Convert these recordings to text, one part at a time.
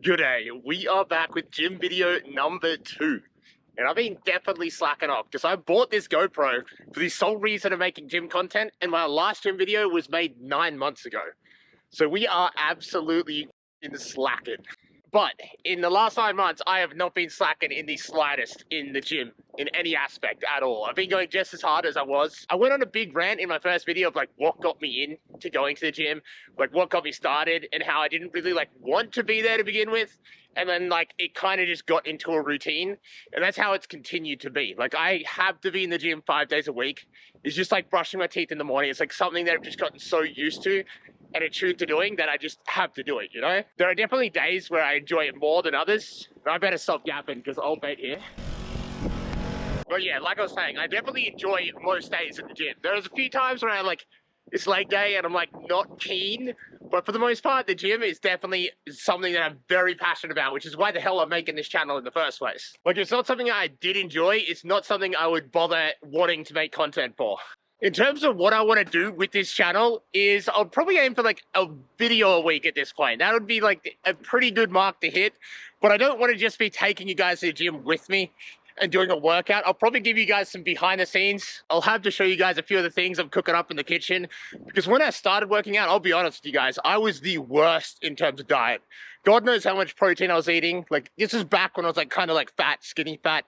G'day, we are back with gym video number 2. And I've been definitely slacking off because I bought this GoPro for the sole reason of making gym content, and my last gym video was made 9 months ago. So we are absolutely in the slacking. But in the last 9 months, I have not been slacking in the slightest in the gym, in any aspect at all. I've been going just as hard as I was. I went on a big rant in my first video of like what got me into going to the gym, like what got me started, and how I didn't really like want to be there to begin with. And then like it kind of just got into a routine, and that's how it's continued to be. Like I have to be in the gym 5 days a week. It's just like brushing my teeth in the morning. It's like something that I've just gotten so used to and attuned to doing that I just have to do it, you know? There are definitely days where I enjoy it more than others. I better stop yapping because I'll bet here. But yeah, like I was saying, I definitely enjoy most days at the gym. There's a few times where I like, it's leg day and I'm like not keen, but for the most part, the gym is definitely something that I'm very passionate about, which is why the hell I'm making this channel in the first place. Like it's not something I did enjoy, it's not something I would bother wanting to make content for. In terms of what I want to do with this channel is I'll probably aim for like a video a week at this point. That would be like a pretty good mark to hit, but I don't want to just be taking you guys to the gym with me and doing a workout. I'll probably give you guys some behind the scenes. I'll have to show you guys a few of the things I'm cooking up in the kitchen, because when I started working out, I'll be honest with you guys, I was the worst in terms of diet. God knows how much protein I was eating. Like this is back when I was like kind of like fat, skinny fat.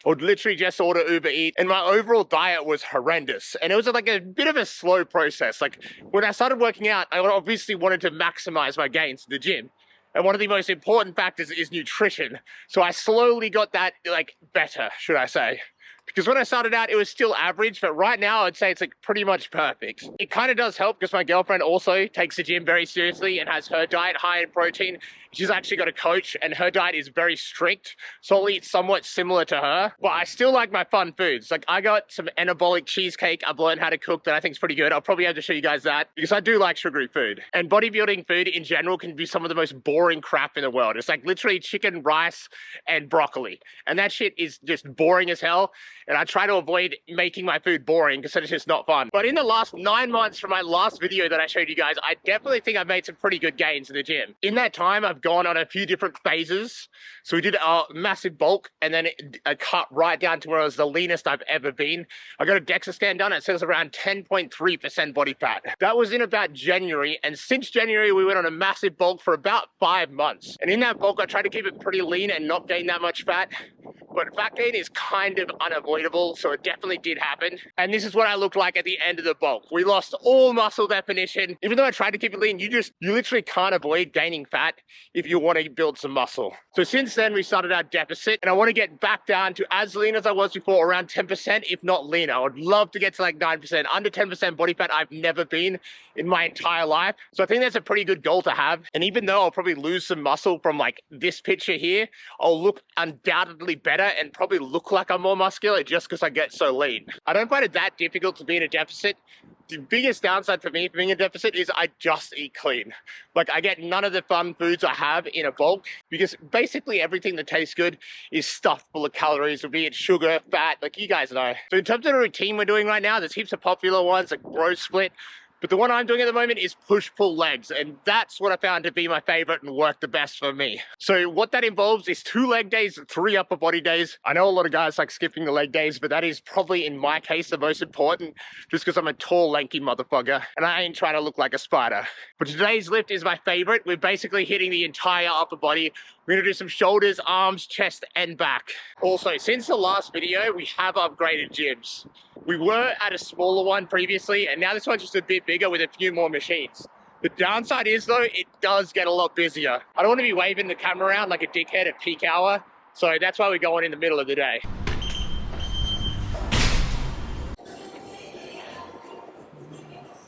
I would literally just order Uber Eats, and my overall diet was horrendous. And it was like a bit of a slow process. Like when I started working out, I obviously wanted to maximize my gains in the gym. And one of the most important factors is nutrition. So I slowly got that like better, should I say. Because when I started out, it was still average, but right now I'd say it's like pretty much perfect. It kind of does help because my girlfriend also takes the gym very seriously and has her diet high in protein. She's actually got a coach and her diet is very strict, so I'll eat somewhat similar to her, but I still like my fun foods. Like I got some anabolic cheesecake I've learned how to cook that I think is pretty good. I'll probably have to show you guys that because I do like sugary food. And bodybuilding food in general can be some of the most boring crap in the world. It's like literally chicken, rice, and broccoli. And that shit is just boring as hell. And I try to avoid making my food boring because it's just not fun. But in the last 9 months from my last video that I showed you guys, I definitely think I've made some pretty good gains in the gym. In that time, I've gone on a few different phases. So we did a massive bulk and then a cut right down to where I was the leanest I've ever been. I got a DEXA scan done. It says around 10.3% body fat. That was in about January. And since January, we went on a massive bulk for about 5 months. And in that bulk, I tried to keep it pretty lean and not gain that much fat. But fat gain is kind of unavoidable, so it definitely did happen. And this is what I looked like at the end of the bulk. We lost all muscle definition. Even though I tried to keep it lean, you literally can't avoid gaining fat if you want to build some muscle. So since then, we started our deficit, and I want to get back down to as lean as I was before, around 10%, if not leaner. I would love to get to like 9%. Under 10% body fat, I've never been in my entire life. So I think that's a pretty good goal to have. And even though I'll probably lose some muscle from like this picture here, I'll look undoubtedly better and probably look like I'm more muscular just because I get so lean. I don't find it that difficult to be in a deficit. The biggest downside for me for being in a deficit is I just eat clean. Like I get none of the fun foods I have in a bulk because basically everything that tastes good is stuffed full of calories, be it sugar, fat, like you guys know. So in terms of the routine we're doing right now, there's heaps of popular ones like bro split. But the one I'm doing at the moment is push-pull legs, and that's what I found to be my favorite and work the best for me. So what that involves is 2 leg days, 3 upper body days. I know a lot of guys like skipping the leg days, but that is probably, in my case, the most important, just because I'm a tall, lanky motherfucker, and I ain't trying to look like a spider. But today's lift is my favorite. We're basically hitting the entire upper body. We're gonna do some shoulders, arms, chest, and back. Also, since the last video, we have upgraded gyms. We were at a smaller one previously, and now this one's just a bit bigger with a few more machines. The downside is though, it does get a lot busier. I don't want to be waving the camera around like a dickhead at peak hour, so that's why we're going in the middle of the day.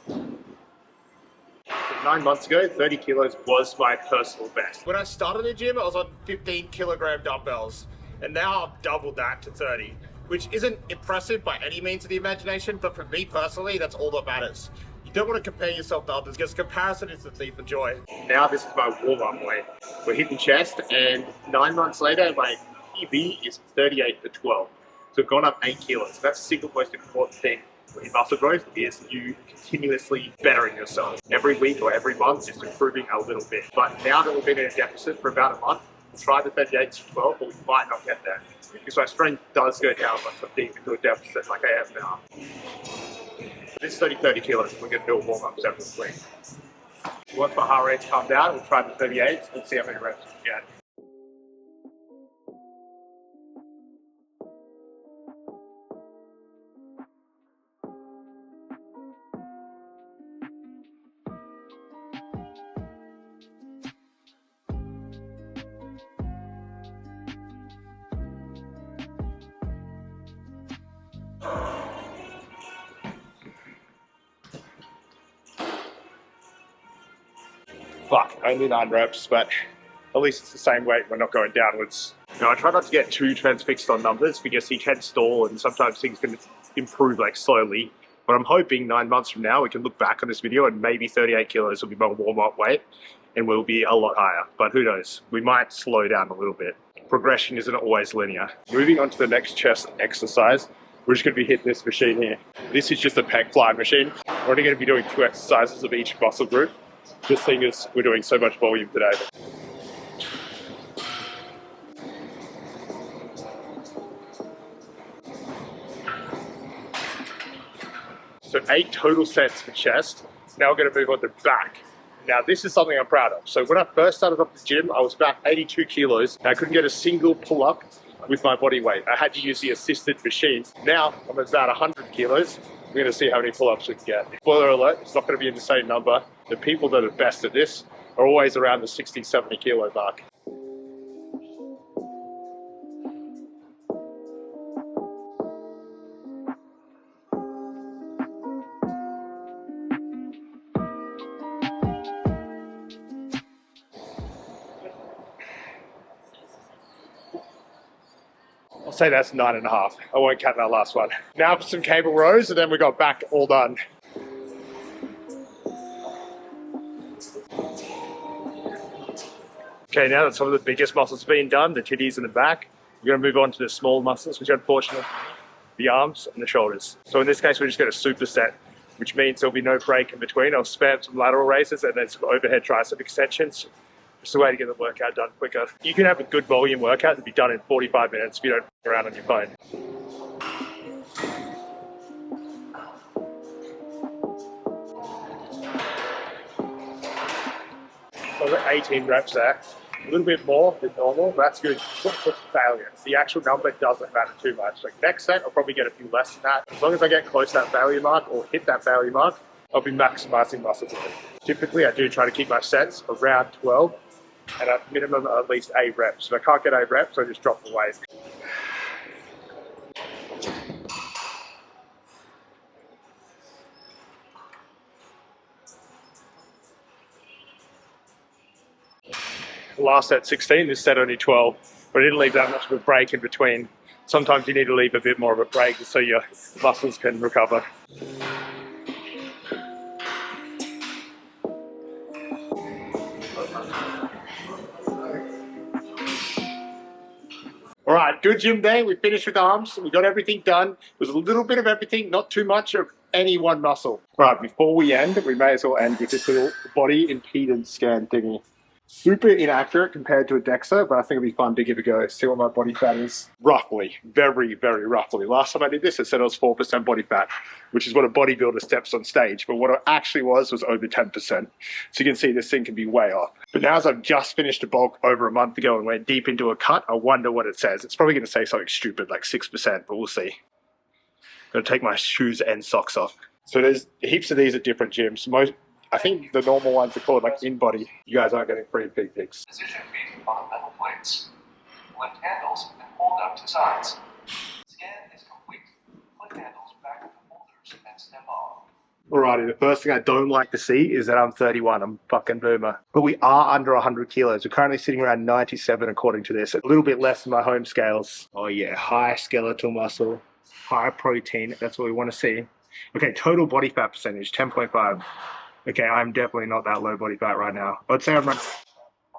So 9 months ago, 30 kilos was my personal best. When I started the gym, I was on 15 kilogram dumbbells, and now I've doubled that to 30. Which isn't impressive by any means of the imagination, but for me personally, that's all that matters. You don't want to compare yourself to others because comparison is the thief of joy. Now this is my warm-up weight. We're hitting chest, and 9 months later, my PB is 38 for 12. So I've gone up 8 kilos. That's the single most important thing in muscle growth is you continuously bettering yourself. Every week or every month, just improving a little bit. But now that we've been in a deficit for about a month, we'll try the 38 to 12, but we might not get there. Because my strength does go down once I'm deep into a deficit like I am now. This is only 30 kilos, we're going to do a warm-up separately. Once my heart rate's calmed down, we'll try the 38 and see how many reps we can get. Fuck, only 9 reps, but at least it's the same weight, we're not going downwards. Now, I try not to get too transfixed on numbers because he can stall and sometimes things can improve like slowly. But I'm hoping 9 months from now we can look back on this video and maybe 38 kilos will be my warm-up weight and we'll be a lot higher. But who knows, we might slow down a little bit. Progression isn't always linear. Moving on to the next chest exercise, we're just going to be hitting this machine here. This is just a pec fly machine. We're only going to be doing 2 exercises of each muscle group, just seeing as we're doing so much volume today. So 8 total sets for chest. Now we're going to move on to back. Now this is something I'm proud of. So when I first started off the gym, I was about 82 kilos. And I couldn't get a single pull-up with my body weight. I had to use the assisted machine. Now I'm at about 100 kilos. We're going to see how many pull-ups we can get. Spoiler alert, it's not going to be in the same number. The people that are best at this are always around the 60, 70 kilo mark. I'll say that's 9.5. I won't count that last one. Now for some cable rows and then we got back all done. Okay, now that some of the biggest muscles have been done, the titties and the back, we're going to move on to the small muscles, which are unfortunately the arms and the shoulders. So in this case, we're just going to superset, which means there'll be no break in between. I'll spam some lateral raises and then some overhead tricep extensions. Just a way to get the workout done quicker. You can have a good volume workout and be done in 45 minutes if you don't f*** around on your phone. So I've got 18 reps there. A little bit more than normal, that's good. Not for failure. The actual number doesn't matter too much. Like next set, I'll probably get a few less than that. As long as I get close to that failure mark or hit that failure mark, I'll be maximizing muscle growth. Typically, I do try to keep my sets around 12 and at minimum at least 8 reps. If I can't get 8 reps, I just drop the weight. Last set 16, this set only 12, but I didn't leave that much of a break in between. Sometimes you need to leave a bit more of a break so your muscles can recover. All right, good gym day. We finished with arms. We got everything done. It was a little bit of everything, not too much of any one muscle. All right, before we end, we may as well end with this little body impedance scan thingy. Super inaccurate compared to a DEXA, but I think it'd be fun to give a go, see what my body fat is. Roughly, very, very roughly. Last time I did this, it said I was 4% body fat, which is what a bodybuilder steps on stage. But what it actually was over 10%. So you can see this thing can be way off. But now as I've just finished a bulk over a month ago and went deep into a cut, I wonder what it says. It's probably going to say something stupid like 6%, but we'll see. I'm going to take my shoes and socks off. So there's heaps of these at different gyms. I think the normal ones are called like in-body. You guys aren't getting free pig pics. Position feet on the metal plates. Lift handles and hold up to sides. Scan is complete. Put handles back in the holders and step off. Alrighty, the first thing I don't like to see is that I'm 31. I'm fucking boomer. But we are under 100 kilos. We're currently sitting around 97 according to this. A little bit less than my home scales. Oh yeah, high skeletal muscle, high protein. That's what we want to see. Okay, total body fat percentage, 10.5. Okay, I'm definitely not that low body fat right now. I'd say I'm around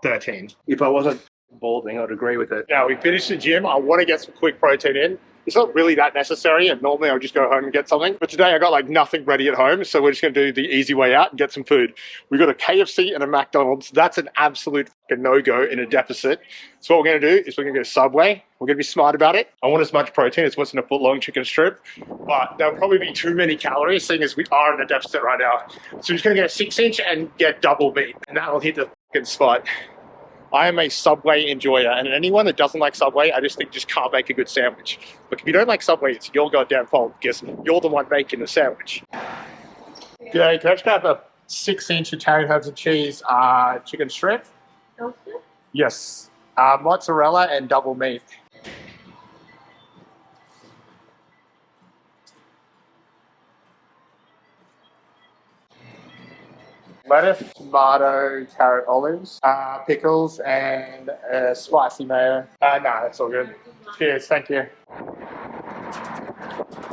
13. If I wasn't balding, I'd agree with it. Now, we finished the gym. I want to get some quick protein in. It's not really that necessary, and normally I'll just go home and get something. But today I got like nothing ready at home, so we're just gonna do the easy way out and get some food. We got a KFC and a McDonald's. That's an absolute no-go in a deficit. So what we're gonna do is we're gonna go Subway. We're gonna be smart about it. I want as much protein as what's in a foot-long chicken strip, but there'll probably be too many calories, seeing as we are in a deficit right now. So we're just gonna get a 6-inch and get double meat, and that'll hit the fucking spot. I am a Subway enjoyer, and anyone that doesn't like Subway, I just think just can't make a good sandwich. Look, if you don't like Subway, it's your goddamn fault, because you're the one making the sandwich. Yeah, can I just have a 6-inch Italian herbs and cheese chicken strip? Yes. Mozzarella and double meat. Lettuce, tomato, carrot, olives, pickles, and spicy mayo. No, that's all good. Cheers, thank you.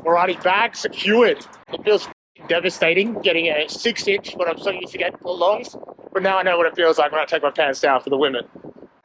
Alrighty, bag secured. It feels devastating getting a 6-inch when I'm so used to getting full longs, but now I know what it feels like when I take my pants down for the women.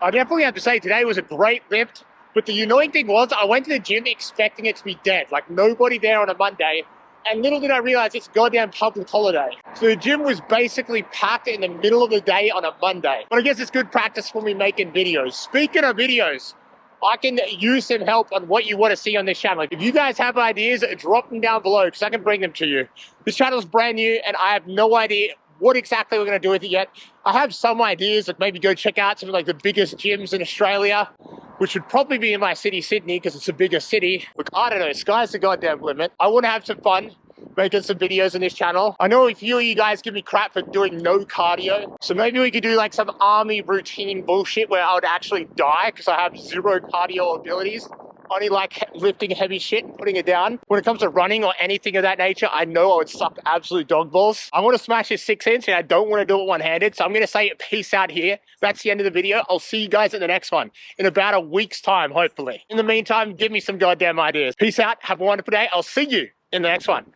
I definitely have to say today was a great lift, but the annoying thing was I went to the gym expecting it to be dead, like nobody there on a Monday. And little did I realize it's a goddamn public holiday. So the gym was basically packed in the middle of the day on a Monday. But I guess it's good practice for me making videos. Speaking of videos, I can use some help on what you want to see on this channel. If you guys have ideas, drop them down below because I can bring them to you. This channel is brand new and I have no idea what exactly we're going to do with it yet. I have some ideas, like maybe go check out some of like the biggest gyms in Australia, which would probably be in my city, Sydney, because it's a bigger city. Look, I don't know, sky's the goddamn limit. I want to have some fun making some videos on this channel. I know a few of you guys give me crap for doing no cardio, so maybe we could do like some army routine bullshit where I would actually die because I have zero cardio abilities. Only like lifting heavy shit and putting it down. When it comes to running or anything of that nature, I know I would suck absolute dog balls. I want to smash this 6-inch and I don't want to do it one-handed, so I'm going to say peace out here. That's the end of the video. I'll see you guys in the next one in about a week's time, hopefully. In the meantime, give me some goddamn ideas. Peace out. Have a wonderful day. I'll see you in the next one.